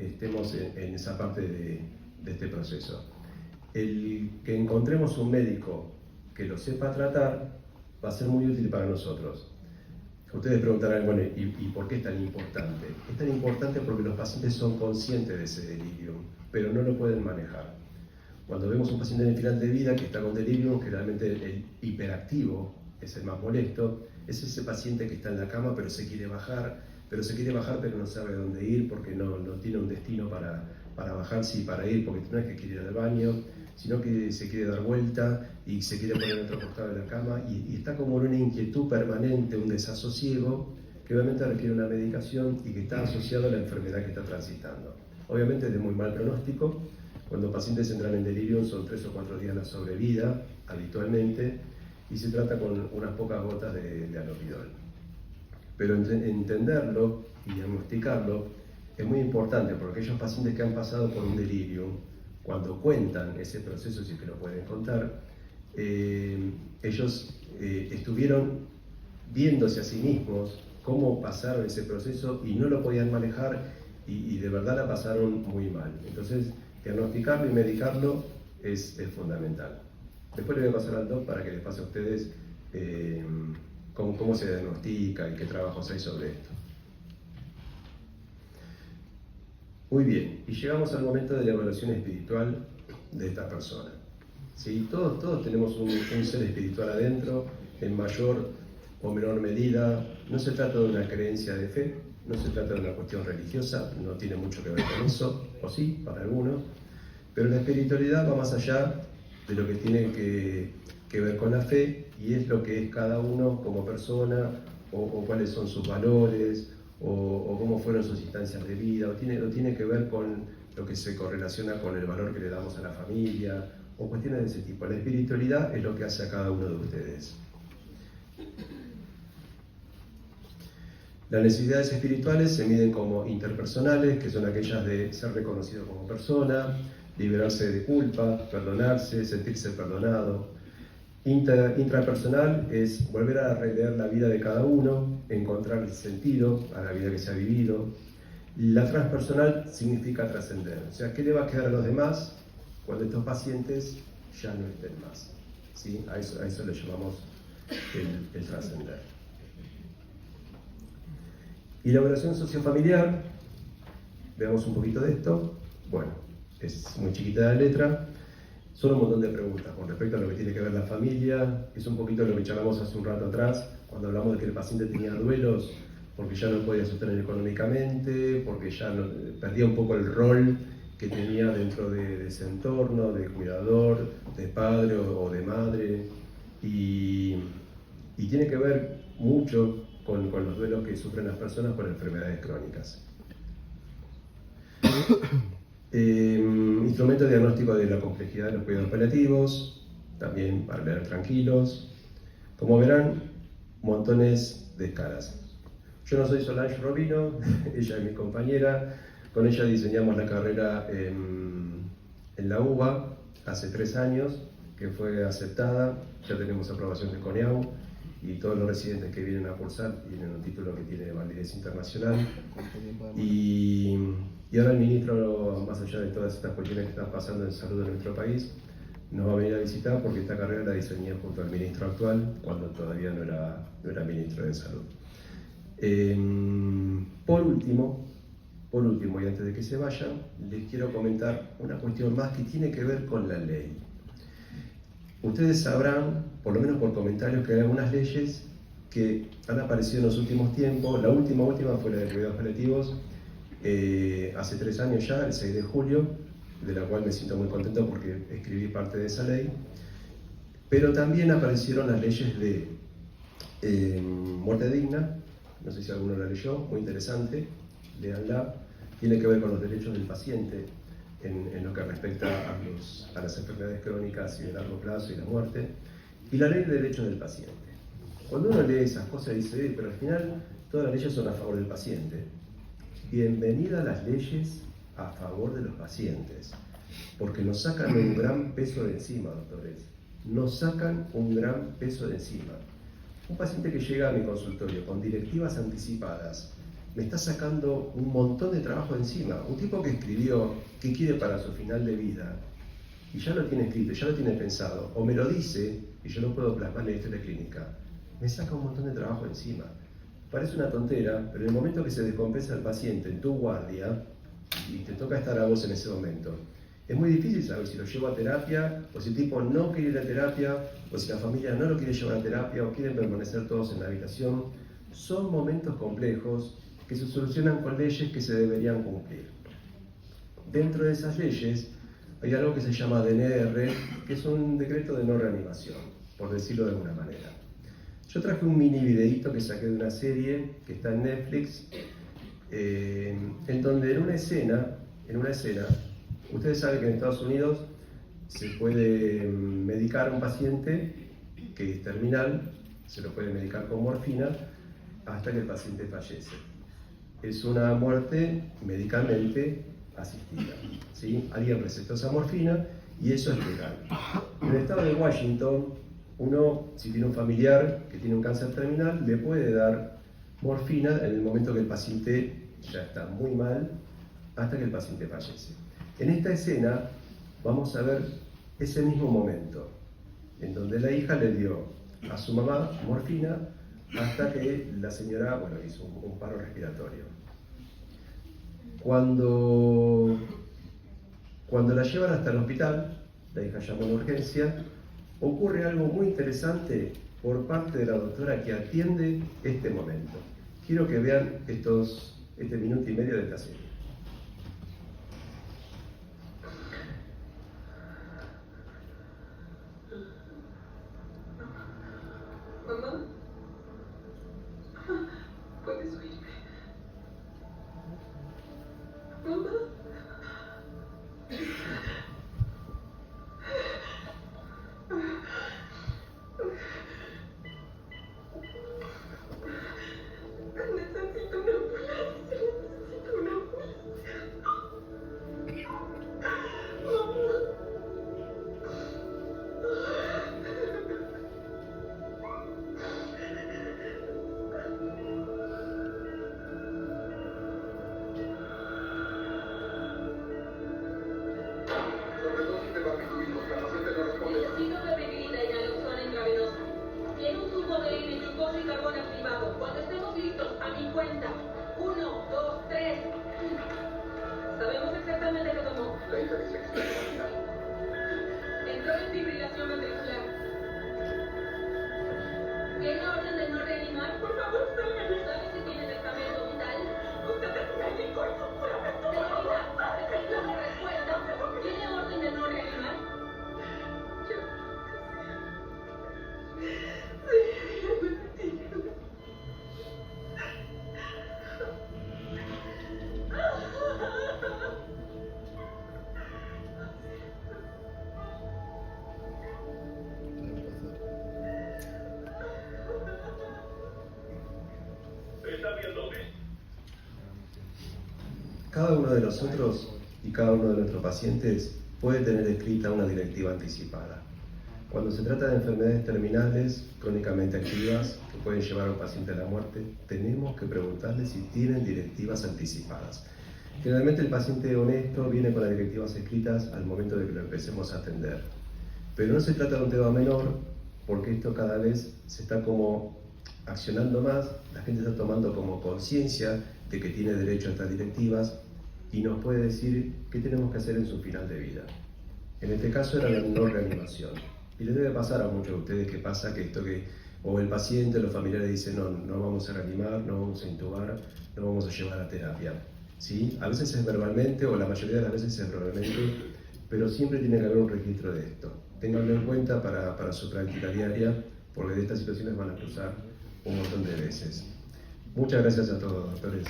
estemos en esa parte de este proceso. El que encontremos un médico que lo sepa tratar va a ser muy útil para nosotros. Ustedes preguntarán, bueno, ¿y por qué es tan importante? Es tan importante porque los pacientes son conscientes de ese delirium, pero no lo pueden manejar. Cuando vemos un paciente en el final de vida que está con delirium, generalmente el hiperactivo es el más molesto, es ese paciente que está en la cama pero se quiere bajar, pero no sabe dónde ir porque no tiene un destino para bajarse y para ir, porque no es que quiere ir al baño, sino que se quiere dar vuelta y se quiere poner en otro costado de la cama y está como en una inquietud permanente, un desasosiego que obviamente requiere una medicación y que está asociado a la enfermedad que está transitando. Obviamente es de muy mal pronóstico. Cuando pacientes entran en delirium son 3 o 4 días la sobrevida habitualmente y se trata con unas pocas gotas de alopidol. Pero entenderlo y diagnosticarlo es muy importante porque aquellos pacientes que han pasado por un delirium, cuando cuentan ese proceso, si es que lo pueden contar, ellos estuvieron viéndose a sí mismos cómo pasaron ese proceso y no lo podían manejar y de verdad la pasaron muy mal. Entonces, diagnosticarlo y medicarlo es fundamental. Después le voy a pasar al doc para que les pase a ustedes cómo se diagnostica y qué trabajos hay sobre esto. Muy bien, y llegamos al momento de la evaluación espiritual de esta persona. ¿Sí? Todos tenemos un ser espiritual adentro, en mayor o menor medida. No se trata de una creencia de fe, no se trata de una cuestión religiosa, no tiene mucho que ver con eso, o sí, para algunos, pero la espiritualidad va más allá de lo que tiene que ver con la fe y es lo que es cada uno como persona o cuáles son sus valores o cómo fueron sus instancias de vida, o tiene que ver con lo que se correlaciona con el valor que le damos a la familia o cuestiones de ese tipo. La espiritualidad es lo que hace a cada uno de ustedes. Las necesidades espirituales se miden como interpersonales, que son aquellas de ser reconocido como persona, liberarse de culpa, perdonarse, sentirse perdonado. Intrapersonal es volver a releer la vida de cada uno, encontrar el sentido a la vida que se ha vivido. La transpersonal significa trascender, o sea, ¿qué le va a quedar a los demás cuando estos pacientes ya no estén más? ¿Sí? A eso le llamamos el trascender. Y la evaluación sociofamiliar, veamos un poquito de esto. Bueno, es muy chiquita la letra, son un montón de preguntas con respecto a lo que tiene que ver la familia. Es un poquito lo que charlamos hace un rato atrás, cuando hablamos de que el paciente tenía duelos porque ya no podía sostener económicamente, porque ya perdía un poco el rol que tenía dentro de ese entorno, de cuidador, de padre o de madre, y tiene que ver mucho con los duelos que sufren las personas por enfermedades crónicas. Instrumento de diagnóstico de la complejidad de los cuidados paliativos, también para leer tranquilos. Como verán, montones de escalas. Yo no soy Solange Robino, ella es mi compañera, con ella diseñamos la carrera en la UBA hace 3 años, que fue aceptada, ya tenemos aprobación de CONEAU, y todos los residentes que vienen a cursar tienen un título que tiene validez internacional. Y ahora el ministro, más allá de todas estas cuestiones que están pasando en salud en nuestro país, nos va a venir a visitar porque esta carrera la diseñé junto al ministro actual, cuando todavía no era ministro de salud. Por último, y antes de que se vayan, les quiero comentar una cuestión más que tiene que ver con la ley. Ustedes sabrán, por lo menos por comentarios, que hay algunas leyes que han aparecido en los últimos tiempos. La última fue la de cuidados paliativos, hace 3 años ya, el 6 de julio, de la cual me siento muy contento porque escribí parte de esa ley. Pero también aparecieron las leyes de muerte digna, no sé si alguno la leyó, muy interesante, léanla, tiene que ver con los derechos del paciente en lo que respecta a las enfermedades crónicas y de largo plazo y la muerte, y la ley de derechos del paciente. Cuando uno lee esas cosas dice, pero al final todas las leyes son a favor del paciente. Bienvenida a las leyes a favor de los pacientes, porque nos sacan un gran peso de encima, doctores, nos sacan un gran peso de encima. Un paciente que llega a mi consultorio con directivas anticipadas me está sacando un montón de trabajo encima. Un tipo que escribió qué quiere para su final de vida, y ya lo tiene escrito, ya lo tiene pensado, o me lo dice, y yo lo puedo plasmar en la historia clínica, me saca un montón de trabajo encima. Parece una tontera, pero en el momento que se descompensa el paciente en tu guardia, y te toca estar a vos en ese momento, es muy difícil saber si lo llevo a terapia, o si el tipo no quiere ir a terapia, o si la familia no lo quiere llevar a terapia, o quieren permanecer todos en la habitación. Son momentos complejos que se solucionan con leyes que se deberían cumplir. Dentro de esas leyes hay algo que se llama DNR, que es un decreto de no reanimación, por decirlo de alguna manera. Yo traje un mini videíto que saqué de una serie que está en Netflix, en donde en una escena, ustedes saben que en Estados Unidos se puede medicar a un paciente que es terminal, se lo puede medicar con morfina hasta que el paciente fallece. Es una muerte médicamente asistida, ¿sí? Alguien recetó esa morfina y eso es legal. En el estado de Washington, uno, si tiene un familiar que tiene un cáncer terminal, le puede dar morfina en el momento que el paciente ya está muy mal, hasta que el paciente fallece. En esta escena vamos a ver ese mismo momento, en donde la hija le dio a su mamá morfina hasta que la señora, bueno, hizo un paro respiratorio. Cuando la llevan hasta el hospital, la hija llama a una urgencia, ocurre algo muy interesante por parte de la doctora que atiende este momento. Quiero que vean este minuto y medio de esta serie. Mamá, puedes oírme. Mamá. Necesito una ambulancia. Necesito una ambulancia. Necesito febrilinida y naloxona intravenosa. Tiene un tubo de aire, glucosa y carbón activado. Cuando estemos listos, a mi cuenta. 1, 2, 3. Sabemos exactamente qué tomó. La hija dice que está terminal. Entró en fibrilación ventricular. ¿Tiene orden de no reanimar? Por favor, salgan. ¿Sabe si tiene testamento vital? Usted es médico y su juramento. Señorita, necesito mi respuesta. ¿Tiene orden de no reanimar? Cada uno de nosotros y cada uno de nuestros pacientes puede tener escrita una directiva anticipada. Cuando se trata de enfermedades terminales, crónicamente activas, que pueden llevar a un paciente a la muerte, tenemos que preguntarle si tienen directivas anticipadas. Generalmente el paciente honesto viene con las directivas escritas al momento de que lo empecemos a atender. Pero no se trata de un tema menor, porque esto cada vez se está como accionando más, la gente está tomando como conciencia de que tiene derecho a estas directivas y nos puede decir qué tenemos que hacer en su final de vida. En este caso era la no reanimación. Y le debe pasar a muchos de ustedes que pasa que o el paciente o los familiares dicen no vamos a reanimar, no vamos a intubar, no vamos a llevar a terapia. ¿Sí? A veces es verbalmente o la mayoría de las veces es verbalmente, pero siempre tiene que haber un registro de esto. Ténganlo en cuenta para su práctica diaria, porque de estas situaciones van a cruzar un montón de veces. Muchas gracias a todos, doctores.